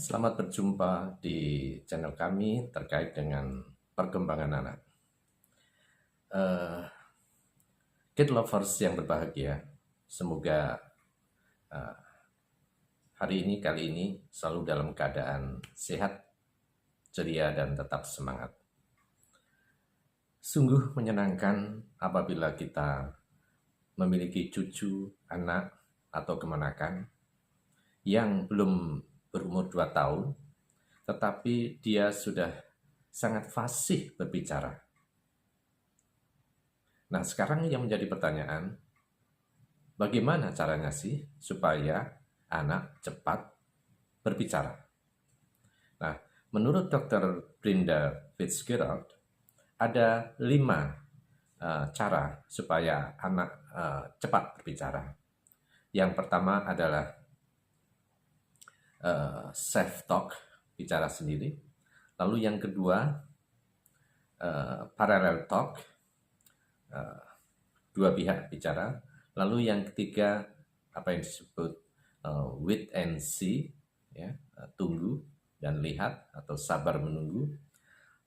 Selamat berjumpa di channel kami terkait dengan perkembangan anak. Eh, Kid lovers yang berbahagia, semoga eh, kali ini selalu dalam keadaan sehat, ceria, dan tetap semangat. Sungguh menyenangkan apabila kita memiliki cucu, anak, atau kemenakan yang belum berumur 2 tahun, tetapi dia sudah sangat fasih berbicara. Nah, sekarang yang menjadi pertanyaan, bagaimana caranya sih supaya anak cepat berbicara? Nah, menurut Dr. Brenda Fitzgerald, ada 5 cara supaya anak cepat berbicara. Yang pertama adalah self-talk, bicara sendiri. Lalu yang kedua, parallel talk, dua pihak bicara. Lalu yang ketiga, apa yang disebut wait and see, ya, tunggu dan lihat atau sabar menunggu.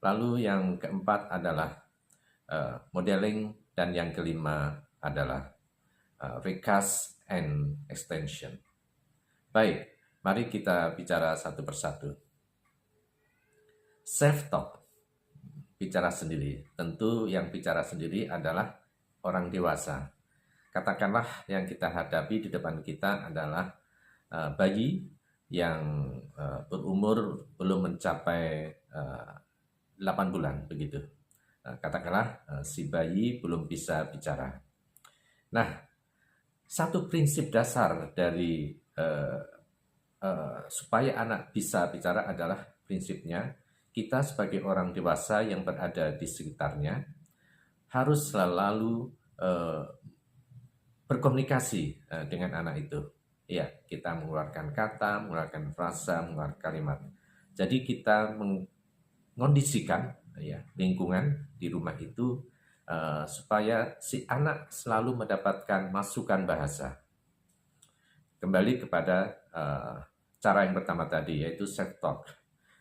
Lalu yang keempat adalah modeling, dan yang kelima adalah recast and extension. Baik, mari kita bicara satu persatu. Self-talk, bicara sendiri. Tentu yang bicara sendiri adalah orang dewasa. Katakanlah yang kita hadapi di depan kita adalah bayi yang berumur belum mencapai 8 bulan, begitu. Katakanlah si bayi belum bisa bicara. Nah, satu prinsip dasar dari supaya anak bisa bicara adalah prinsipnya kita sebagai orang dewasa yang berada di sekitarnya harus selalu berkomunikasi dengan anak itu. Ya, kita mengeluarkan kata, mengeluarkan frasa, mengeluarkan kalimat. Jadi kita mengondisikan ya, lingkungan di rumah itu supaya si anak selalu mendapatkan masukan bahasa. Kembali kepada cara yang pertama tadi, yaitu self-talk.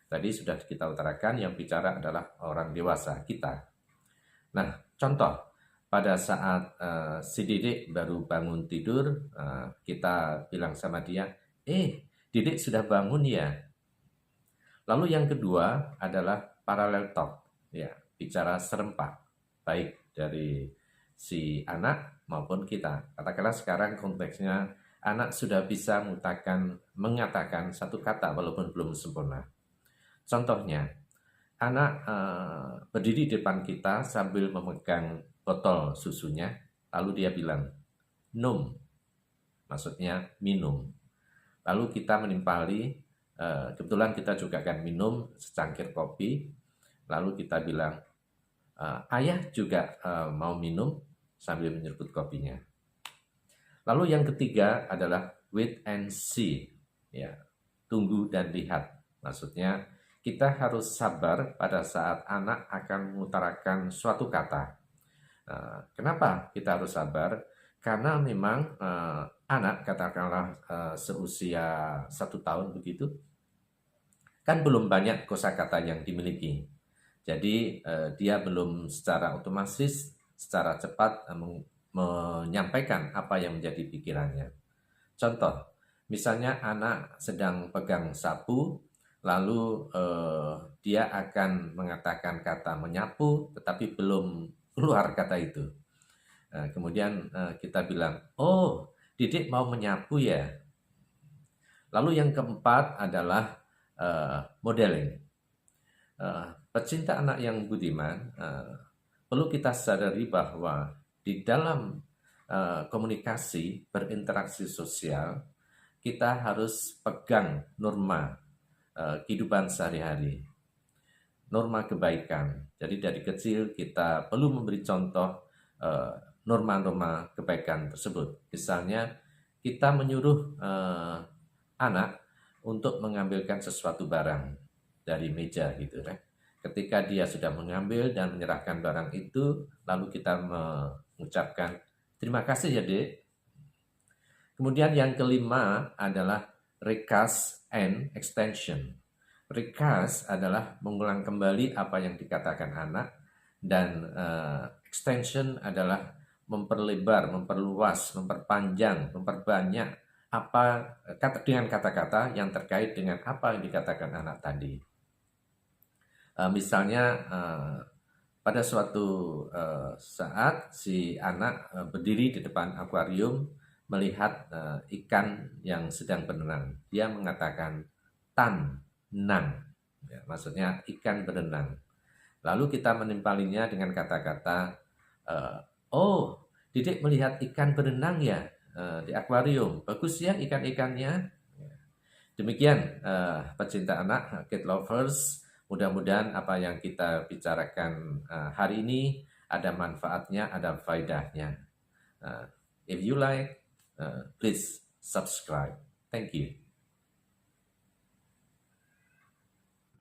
Tadi sudah kita utarakan, yang bicara adalah orang dewasa, kita. Nah, contoh, pada saat si Didik baru bangun tidur, kita bilang sama dia, Didik sudah bangun ya? Lalu yang kedua adalah parallel talk, ya, bicara serempak, baik dari si anak maupun kita. Katakanlah sekarang konteksnya anak sudah bisa mengatakan satu kata walaupun belum sempurna. Contohnya, anak berdiri di depan kita sambil memegang botol susunya, lalu dia bilang, "Num", maksudnya minum. Lalu kita menimpali, kebetulan kita juga akan minum secangkir kopi, lalu kita bilang, "Ayah juga mau minum", sambil menyeruput kopinya. Lalu yang ketiga adalah wait and see, ya, tunggu dan lihat. Maksudnya kita harus sabar pada saat anak akan mengutarakan suatu kata. Kenapa kita harus sabar? Karena memang anak, katakanlah seusia 1 tahun begitu, kan belum banyak kosakata yang dimiliki. Jadi dia belum secara otomatis, secara cepat menyampaikan apa yang menjadi pikirannya. Contoh, misalnya anak sedang pegang sapu, lalu dia akan mengatakan kata menyapu, tetapi belum keluar kata itu. Kemudian kita bilang, "Oh, Didik mau menyapu ya?" Lalu yang keempat adalah modeling. Pecinta anak yang budiman, perlu kita sadari bahwa di dalam komunikasi, berinteraksi sosial, kita harus pegang norma kehidupan sehari-hari, norma kebaikan. Jadi dari kecil kita perlu memberi contoh norma-norma kebaikan tersebut. Misalnya kita menyuruh anak untuk mengambilkan sesuatu barang dari meja gitu kan. Ketika dia sudah mengambil dan menyerahkan barang itu, lalu kita mengucapkan, "Terima kasih ya, Dek." Kemudian yang kelima adalah recast and extension. Recast adalah mengulang kembali apa yang dikatakan anak, dan extension adalah memperlebar, memperluas, memperpanjang, memperbanyak apa dengan kata-kata yang terkait dengan apa yang dikatakan anak tadi. Misalnya pada suatu saat si anak berdiri di depan akuarium melihat ikan yang sedang berenang. Dia mengatakan tan nang, ya, maksudnya ikan berenang. Lalu kita menimpalinya dengan kata-kata, oh, Didik melihat ikan berenang ya di akuarium. Bagus ya ikan-ikannya. Demikian pecinta anak, cat lovers. Mudah-mudahan apa yang kita bicarakan hari ini ada manfaatnya, ada faedahnya. If you like, please subscribe. Thank you.